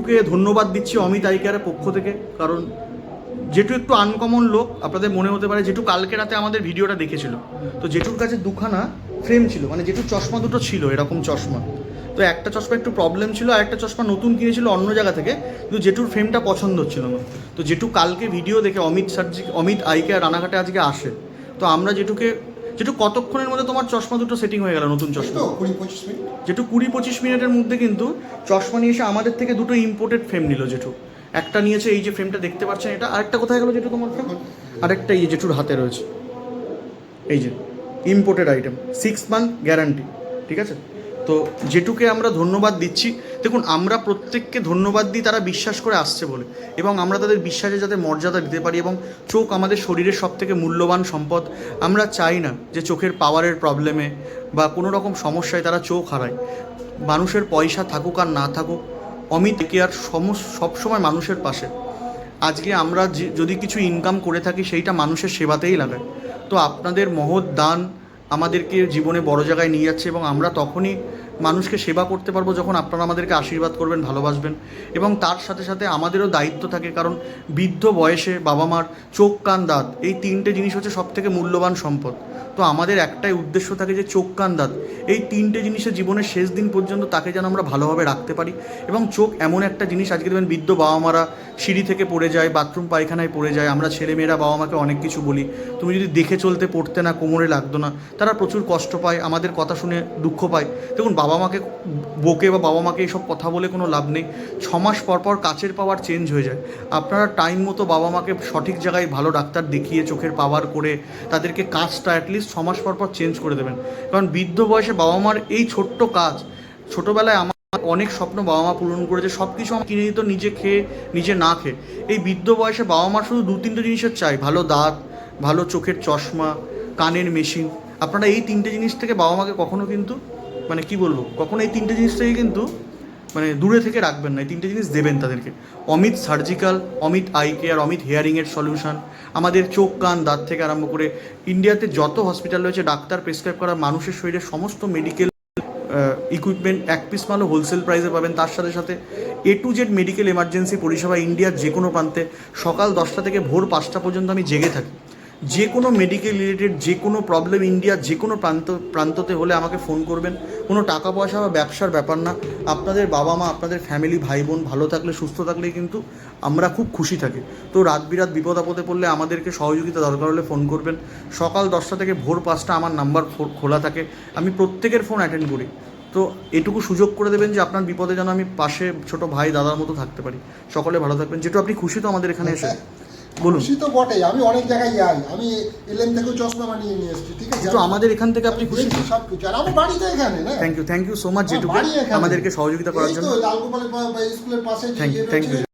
জেঠুকে ধন্যবাদ দিচ্ছি অমিত আই কেয়ারের পক্ষ থেকে, কারণ জেঠু একটু আনকমন লোক। আপনাদের মনে হতে পারে জেঠু কালকে রাতে আমাদের ভিডিওটা দেখেছিল, তো জেঠুর কাছে দুখানা ফ্রেম ছিল, মানে জেঠুর চশমা দুটো ছিল এরকম চশমা। তো একটা চশমা একটু প্রবলেম ছিল, আর একটা চশমা নতুন কিনেছিল অন্য জায়গা থেকে, কিন্তু জেঠুর ফ্রেমটা পছন্দ হচ্ছিল না। তো জেঠু কালকে ভিডিও দেখে অমিত আই কেয়ার রানাঘাটে আজকে আসে। তো আমরা জেঠু কতক্ষণের মধ্যে তোমার চশমা দুটো সেটিং হয়ে গেল, নতুন চশমা? 20-25 মিনিট। জেঠু 20-25 মিনিটের মধ্যে কিন্তু চশমা নিয়ে এসে আমাদের থেকে দুটো ইম্পোর্টেড ফ্রেম নিল জেঠু। একটা নিয়েছে এই যে ফ্রেমটা দেখতে পাচ্ছেন এটা, আরেকটা কোথায় গেল জেঠু তোমার ফ্রেম? আরেকটা এই যে জেঠুর হাতে রয়েছে, এই যে ইম্পোর্টেড আইটেম, 6 মান্থ গ্যারান্টি, ঠিক আছে? তো জেঠুকে আমরা ধন্যবাদ দিচ্ছি। দেখুন, আমরা প্রত্যেককে ধন্যবাদ দিই তারা বিশ্বাস করে আসছে বলে, এবং আমরা তাদের বিশ্বাসে যাতে মর্যাদা দিতে পারি। এবং চোখ আমাদের শরীরের সবথেকে মূল্যবান সম্পদ। আমরা চাই না যে চোখের পাওয়ারের প্রবলেমে বা কোনো রকম সমস্যায় তারা চোখ হারায়। মানুষের পয়সা থাকুক আর না থাকুক, অমিত কেয়ার সবসময় মানুষের পাশে। আজকে আমরা যদি কিছু ইনকাম করে থাকি সেইটা মানুষের সেবাতেই লাগায়। তো আপনাদের মহৎ দান আমাদেরকে জীবনে বড় জায়গায় নিয়ে যাচ্ছে, এবং আমরা তখনই মানুষকে সেবা করতে পারবো যখন আপনারা আমাদেরকে আশীর্বাদ করবেন, ভালোবাসবেন। এবং তার সাথে সাথে আমাদেরও দায়িত্ব থাকে, কারণ বৃদ্ধ বয়সে বাবা মার চোখ কান দাঁত এই তিনটে জিনিস হচ্ছে সবথেকে মূল্যবান সম্পদ। তো আমাদের একটাই উদ্দেশ্য থাকে যে চোখ কান দাঁত এই তিনটে জিনিসের জীবনের শেষ দিন পর্যন্ত তাকে যেন আমরা ভালোভাবে রাখতে পারি। এবং চোখ এমন একটা জিনিস, আজকে দেখবেন বৃদ্ধ বাবা মারা সিঁড়ি থেকে পড়ে যায়, বাথরুম পায়খানায় পড়ে যায়। আমরা ছেলেমেয়েরা বাবা মাকে অনেক কিছু বলি, তুমি যদি দেখে চলতে পড়তে না, কোমরে লাগতো না। তারা প্রচুর কষ্ট পায়, আমাদের কথা শুনে দুঃখ পায়। দেখুন, বাবা মাকে বকে বা বাবা মাকে এইসব কথা বলে কোনো লাভ নেই। 6 মাস পর পর কাচের পাওয়ার চেঞ্জ হয়ে যায়। আপনারা টাইম মতো বাবা মাকে সঠিক জায়গায় ভালো ডাক্তার দেখিয়ে চোখের পাওয়ার করে তাদেরকে কাজটা অ্যাটলিস্ট 6 মাস পর পর চেঞ্জ করে দেবেন। কারণ বৃদ্ধ বয়সে বাবা মার এই ছোট্ট কাজ, ছোটোবেলায় আমার অনেক স্বপ্ন বাবা মা পূরণ করেছে, সব কিছু আমার কিনে দিত নিজে খেয়ে নিজে না খেয়ে। এই বৃদ্ধ বয়সে বাবা মার শুধু 2-3টে জিনিসের চাই, ভালো দাঁত, ভালো চোখের চশমা, কানের মেশিন। আপনারা এই 3টে জিনিস থেকে বাবা মাকে কখনো কিন্তু মানে কি বলবো, কখনো এই 3টে জিনিস থেকে কিন্তু মানে দূরে থেকে রাখবেন না। এই 3টে জিনিস দেবেন তাদেরকে। Amit surgical, Amit eye care, Amit হিয়ারিংয়ের সলিউশন, আমাদের চোখ কান দাঁত থেকে আরম্ভ করে ইন্ডিয়াতে যত হসপিটাল রয়েছে, ডাক্তার প্রেসক্রাইব করা মানুষের শরীরে সমস্ত মেডিকেল ইকুইপমেন্ট এক পিস মালও হোলসেল প্রাইসে পাবেন। তার সাথে সাথে A to Z medical emergency পরিষেবা ইন্ডিয়ার যে কোনো প্রান্তে। সকাল 10টা থেকে ভোর 5টা পর্যন্ত আমি জেগে থাকি। যে কোনো মেডিকেল রিলেটেড যে কোনো প্রবলেম ইন্ডিয়ার যে কোনো প্রান্ততে হলে আমাকে ফোন করবেন। কোনো টাকা পয়সা বা ব্যবসার ব্যাপার না। আপনাদের বাবা মা, আপনাদের ফ্যামিলি, ভাই বোন ভালো থাকলে, সুস্থ থাকলেই কিন্তু আমরা খুব খুশি থাকি। তো রাত বিরাত বিপদ আপদে পড়লে আমাদেরকে সহযোগিতা দরকার হলে ফোন করবেন। সকাল 10টা থেকে ভোর 5টা আমার নাম্বার খোলা থাকে, আমি প্রত্যেকের ফোন অ্যাটেন্ড করি। তো এটুকু সুযোগ করে দেবেন যে আপনার বিপদে যেন আমি পাশে ছোট ভাই দাদার মতো থাকতে পারি। সকলে ভালো থাকবেন। যেটু আপনি খুশি তো আমাদের এখানে এসে? বলুন। খুশি তো বটেই, আমি অনেক জায়গায় যাই, আমি এলএম থেকেও চশমা বানিয়ে নিয়ে এসেছি, ঠিক আছে? তো আমাদের এখান থেকে আপনি খুশি? সব কিছু, আর আমার বাড়ি তো এখানে না। থ্যাংক ইউ সো মাচ যেটুকু আমাদেরকে সহযোগিতা করার জন্য। লালগোপালের স্কুলের পাশে। Thank you.